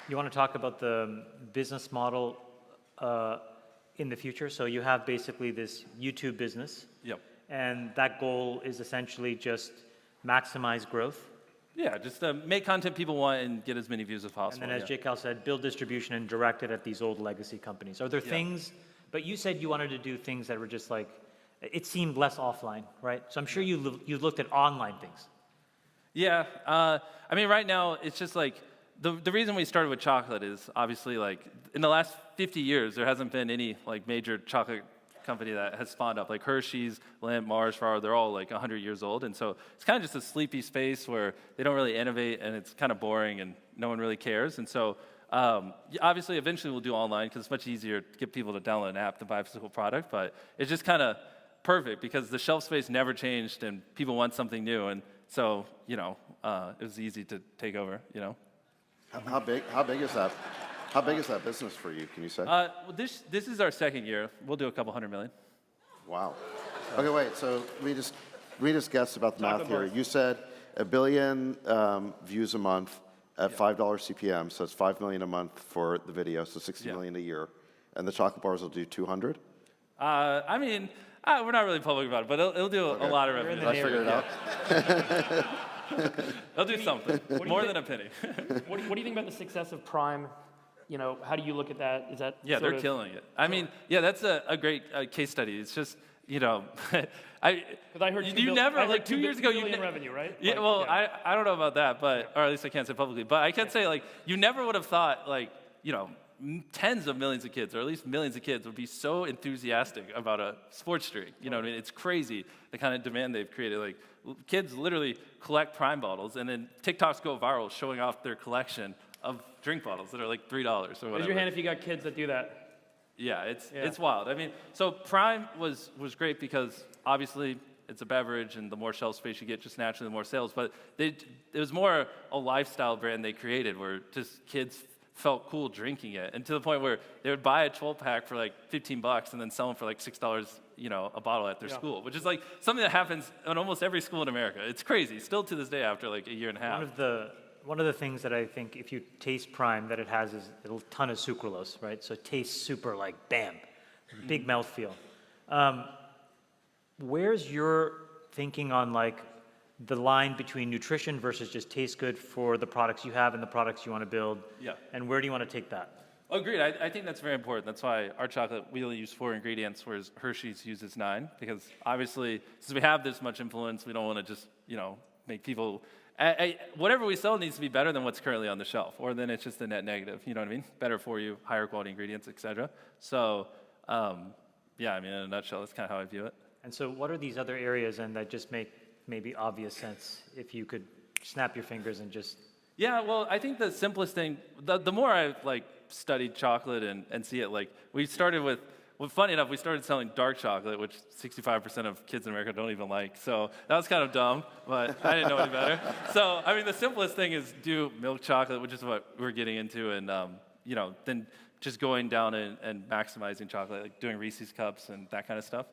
You want to talk about the business model in the future? So you have basically this YouTube business. Yep. And that goal is essentially just maximize growth. Yeah, just make content people want and get as many views as possible. And then, as J-Cal said, build distribution and direct it at these old legacy companies. Are there things, but you said you wanted to do things that were just like, it seemed less offline, right? So I'm sure you looked at online things. Yeah, I mean, right now, it's just like, the reason we started with chocolate is obviously like, in the last 50 years, there hasn't been any like major chocolate company that has spawned up, like Hershey's, Lindt, Mars, Farro, they're all like 100 years old. And so it's kind of just a sleepy space where they don't really innovate and it's kind of boring and no one really cares. And so obviously eventually we'll do online because it's much easier to get people to download an app to buy a physical product, but it's just kind of perfect because the shelf space never changed and people want something new. And so, it was easy to take over, How big is that? How big is that business for you, can you say? Well, this is our second year. We'll do a couple $100 million. Wow. Okay, wait, so we just guessed about the math here. You said 1 billion views a month at $5 CPM, so it's 5 million a month for the video, so 60 million a year. And the chocolate bars will do 200? I mean, we're not really public about it, but it'll do a lot of revenue. I figured it out. They'll do something, more than a penny. What do you think about the success of Prime? How do you look at that? Is that they're killing it. I mean, that's a great case study. It's just, because I heard you never, like 2 years ago, $2 billion revenue, right? Yeah, I don't know about that, but or at least I can't say publicly. But I can say, like, you never would have thought, like, tens of millions of kids, or at least millions of kids, would be so enthusiastic about a sports drink. You know what I mean? It's crazy the kind of demand they've created. Like, kids literally collect Prime bottles, and then TikToks go viral showing off their collection of drink bottles that are like $3 or whatever. Raise your hand if you got kids that do that. Yeah, it's wild. I mean, so Prime was great because obviously it's a beverage, and the more shelf space you get, just naturally the more sales. But it was more a lifestyle brand they created, where just kids felt cool drinking it, and to the point where they would buy a 12-pack for like $15 and then sell them for like $6, a bottle at their school, which is like something that happens in almost every school in America. It's crazy, still to this day after like a year and a half. One of the things that I think if you taste Prime that it has is a ton of sucralose, right? So it tastes super like bam, big mouthfeel. Where's your thinking on like the line between nutrition versus just taste good for the products you have and the products you want to build? Yeah. And where do you want to take that? Agreed. I think that's very important. That's why our chocolate, we only use 4 ingredients, whereas Hershey's uses 9, because obviously, since we have this much influence, we don't want to just, make people... whatever we sell needs to be better than what's currently on the shelf, or then it's just a net negative, you know what I mean? Better for you, higher quality ingredients, etc. So, in a nutshell, that's kind of how I view it. And so what are these other areas and that just make maybe obvious sense if you could snap your fingers and just... Yeah, well, I think the simplest thing, the more I've studied chocolate and see it, we started with, funny enough, we started selling dark chocolate, which 65% of kids in America don't even like. So that was kind of dumb, but I didn't know any better. So, the simplest thing is do milk chocolate, which is what we're getting into, and, then just going down and maximizing chocolate, like doing Reese's cups and that kind of stuff.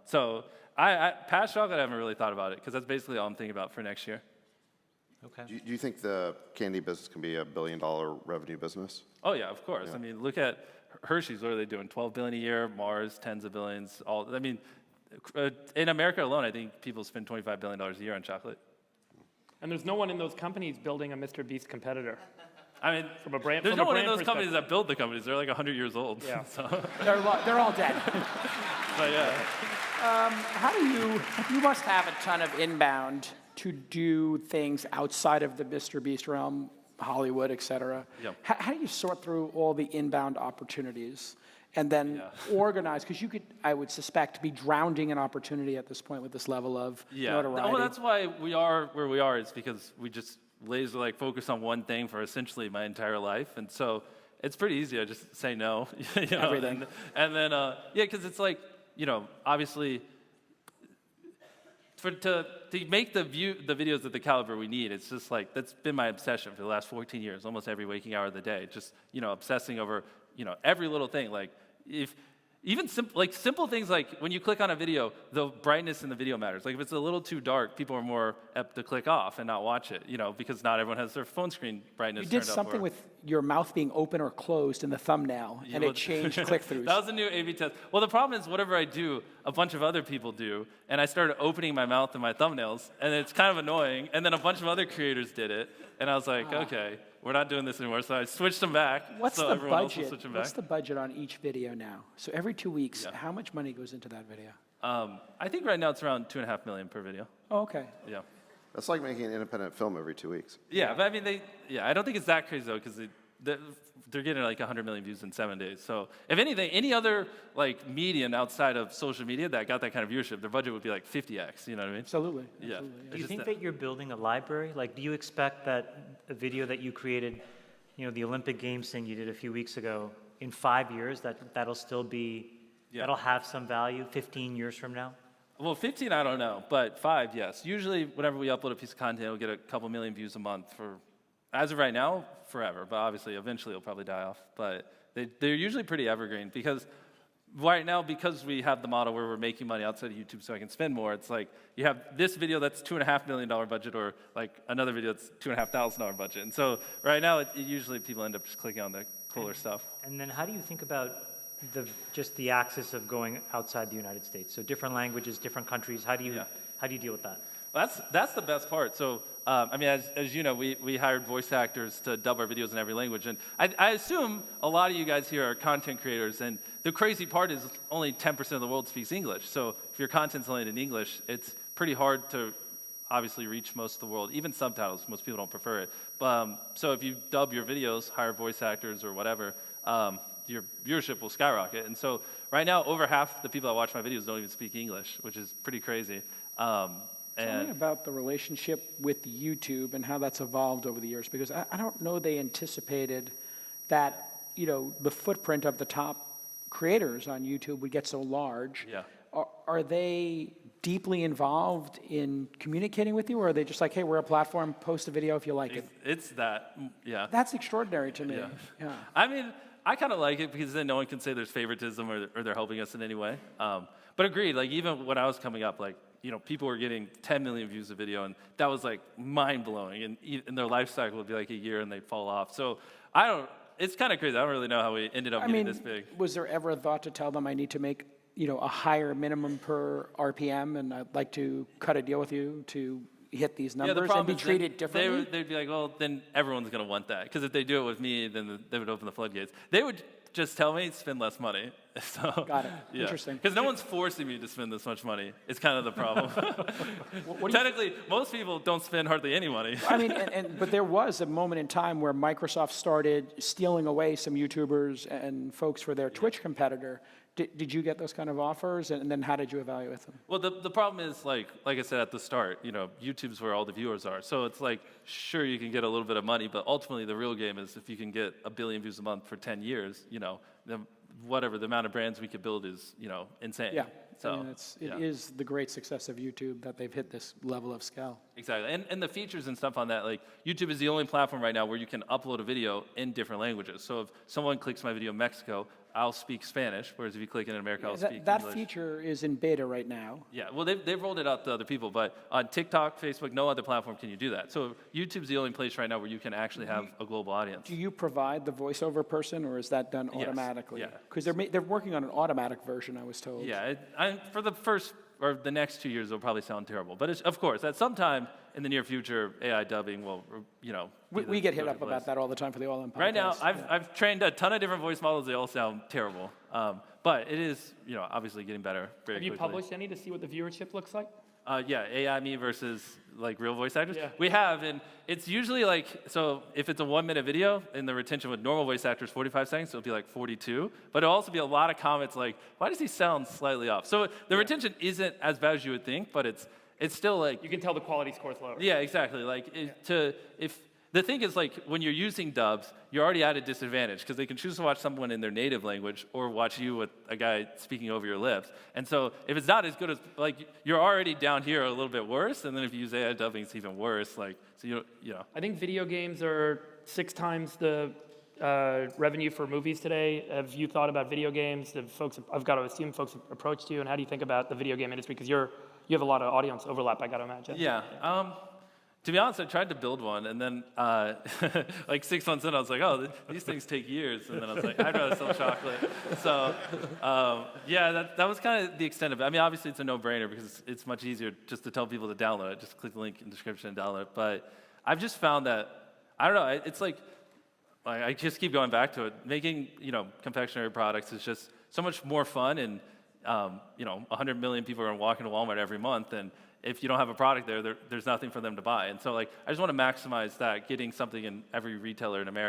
So past chocolate, I haven't really thought about it, because that's basically all I'm thinking about for next year. Okay. Do you think the candy business can be $1 billion revenue business? Oh, yeah, of course. Yeah. Look at Hershey's. What are they doing? $12 billion a year. Mars, tens of billions. In America alone, I think people spend $25 billion a year on chocolate. And there's no one in those companies building a Mr. Beast competitor. From a brand, there's no one in those companies that build the companies. They're like 100 years old. Yeah. So. They're all dead. But yeah. You must have a ton of inbound to do things outside of the Mr. Beast realm, Hollywood, et cetera. Yep. How do you sort through all the inbound opportunities and then organize? Because you could, I would suspect, be drowning in opportunity at this point with this level of notoriety. Well, that's why we are where we are. Is because we just laser focus on one thing for essentially my entire life, and so it's pretty easy. I just say no. Everything. And then because it's obviously. To make the videos at the caliber we need, it's just that's been my obsession for the last 14 years, almost every waking hour of the day, just, obsessing over, every little thing. Simple things like when you click on a video, the brightness in the video matters. If it's a little too dark, people are more apt to click off and not watch it, because not everyone has their phone screen brightness turned up. You did something with your mouth being open or closed in the thumbnail, and it changed click-throughs. That was a new A/B test. Well, the problem is whatever I do, a bunch of other people do, and I started opening my mouth in my thumbnails, and it's kind of annoying. And then a bunch of other creators did it, and I was like, okay, we're not doing this anymore. So I switched them back. What's so the everyone else will budget? switch them back. What's the budget on each video now? So every 2 weeks, how much money goes into that video? I think right now it's around $2.5 million per video. Oh, okay. Yeah. That's like making an independent film every 2 weeks. Yeah, but I mean, I don't think it's that crazy though, because they're getting like 100 million views in 7 days. So if anything, any other like medium outside of social media that got that kind of viewership, their budget would be like 50x. You know what I mean? Absolutely. Yeah. Do you think that you're building a library? Like, do you expect that a video that you created, the Olympic Games thing you did a few weeks ago, in 5 years, that'll still be, that'll have some value 15 years from now? Well, 15, I don't know, but 5, yes. Usually, whenever we upload a piece of content, we'll get a couple million views a month for, as of right now, forever. But obviously, eventually, it'll probably die off. But they're usually pretty evergreen because right now, because we have the model where we're making money outside of YouTube so I can spend more, it's like you have this video that's $2.5 million budget or like another video that's $2,500 budget. And so right now, usually people end up just clicking on the cooler stuff. And then how do you think about just the axis of going outside the United States? So different languages, different countries. How do you deal with that? Well, that's the best part. So, I mean, as you know, we hired voice actors to dub our videos in every language. And I assume a lot of you guys here are content creators. And the crazy part is only 10% of the world speaks English. So if your content's only in English, it's pretty hard to obviously reach most of the world. Even subtitles, most people don't prefer it. So if you dub your videos, hire voice actors or whatever, your viewership will skyrocket. And so right now, over half the people that watch my videos don't even speak English, which is pretty crazy. Tell me about the relationship with YouTube and how that's evolved over the years, because I don't know they anticipated that, the footprint of the top creators on YouTube would get so large. Yeah. Are they deeply involved in communicating with you, or are they just like, hey, we're a platform, post a video if you like it? It's that, yeah. That's extraordinary to me. Yeah. I mean, I kind of like it because then no one can say there's favoritism or they're helping us in any way. But agreed, like even when I was coming up, like, people were getting 10 million views a video, and that was like mind-blowing. And their life cycle would be like a year and they'd fall off. So it's kind of crazy. I don't really know how we ended up getting this big. Was there ever a thought to tell them I need to make, a higher minimum per RPM, and I'd like to cut a deal with you to hit these numbers and be treated differently? They'd be like, well, then everyone's going to want that. Because if they do it with me, then they would open the floodgates. They would just tell me, spend less money. So, got it. Yeah. Interesting. Because no one's forcing me to spend this much money. It's kind of the problem. Technically, most people don't spend hardly any money. I mean, but there was a moment in time where Microsoft started stealing away some YouTubers and folks for their Twitch competitor. Did you get those kind of offers, and then how did you evaluate them? Well, the problem is, like I said at the start, YouTube's where all the viewers are. So it's like, sure, you can get a little bit of money, but ultimately the real game is if you can get 1 billion views a month for 10 years, then the amount of brands we could build is, insane. Yeah. So, I mean, it is the great success of YouTube that they've hit this level of scale. Exactly. And the features and stuff on that, like YouTube is the only platform right now where you can upload a video in different languages. So if someone clicks my video in Mexico, I'll speak Spanish, whereas if you click in America, I'll speak that English. feature is in beta right now. Yeah, well, they've rolled it out to other people, but on TikTok, Facebook, no other platform can you do that. So YouTube's the only place right now where you can actually have a global audience. Do you provide the voiceover person, or is that done automatically? Yeah. Because they're working on an automatic version, I was told. Yeah, for the first or the next 2 years, it'll probably sound terrible. But of course, at some time in the near future, AI dubbing will, We get hit up about that all the time for the All In podcast. Right now, I've trained a ton of different voice models. They all sound terrible. But it is, obviously getting better very quickly. Have you published any to see what the viewership looks like? Yeah, AI me versus like real voice actors. Yeah. We have, and it's usually like, so if it's a 1 minute video and the retention with normal voice actors 45 seconds, it'll be like 42. But it'll also be a lot of comments like, why does he sound slightly off? So the retention isn't as bad as you would think, but it's still like, You can tell the quality score's lower. yeah, exactly. Like if the thing is, like, when you're using dubs, you're already at a disadvantage because they can choose to watch someone in their native language or watch you with a guy speaking over your lips. And so if it's not as good as, like, you're already down here a little bit worse, and then if you use AI dubbing, it's even worse. Like, so I think video games are 6 times the revenue for movies today. Have you thought about video games? I've got to assume folks have approached you, and how do you think about the video game industry? Because you have a lot of audience overlap, I got to imagine. Yeah. To be honest, I tried to build one, and then like 6 months in, I was like, oh, these things take years. And then I was like, I'd rather sell chocolate. So yeah, that was kind of the extent of it. I mean, obviously it's a no-brainer because it's much easier just to tell people to download it. Just click the link in the description and download it. But I've just found that, I don't know, it's like I just keep going back to it. Making, confectionery products is just so much more fun, and 100 million people are walking to Walmart every month, and if you don't have a product there's nothing for them to buy. And so I just want to maximize that, getting something in every retailer in America.